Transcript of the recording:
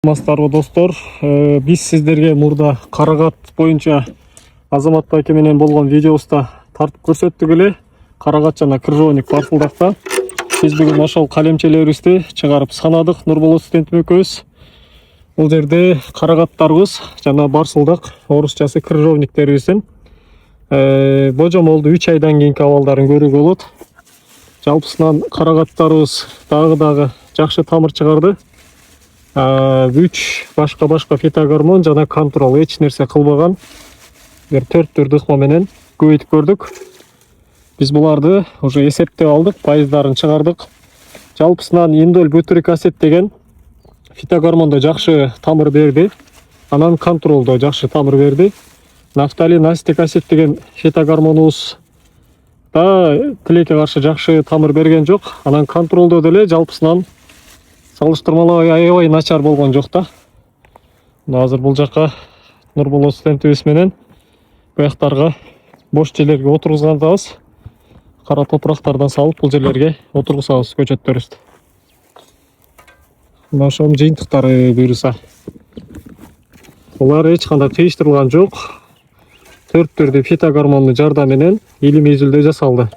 Саламатсыздарбы достор, биз сиздерге мурда карагат боюнча Азамат байке менен болгон видеобузда тартып көрсөттүк эле. Карагат жана крыжовник барсылдакта. Биз бүгүн ошол калемчелерибизди чыгарып санадык. Нурболот студентим экөөбүз. Бул жерде карагаттарыбыз жана барсылдак орусчасы крыжовниктерибиздин божомолду 3 айдан кийинки абалдарын көрүүгө болот. Жалпысынан карагаттарыбыз дагы жакшы тамыр чыгарды. 3 башка фитогормон жана контрол эч нерсе кылбаган. Бир 4 дыкма менен көбөйтүп көрдүк. Биз буларды уже эсептеп алдык, пайыздарын чыгардык. Жалпысынан индол бутирик асид деген фитогормондо жакшы тамыр берди. Анан контролдо жакшы тамыр берди. Нафталин ацетик асид деген фитогормонубуз да тилекке каршы жакшы тамыр берген жок. Анан контролдо деле жалпысынан салыштырмалуу аябай начар болгон жок да. Азыр бул жака Нурболот студентибиз менен буяктарга бош жерлерге отургузгандабыз. Кара топурактардан салып бул жерлерге отургузабыз көчөттөрүбүздү. Мына ошонун жыйынтыктары буюрса. Булар эч кандай кыйыштырылган жок. 4 түрдүү фитогормондун жардамы менен илимий изилдөө жасалды.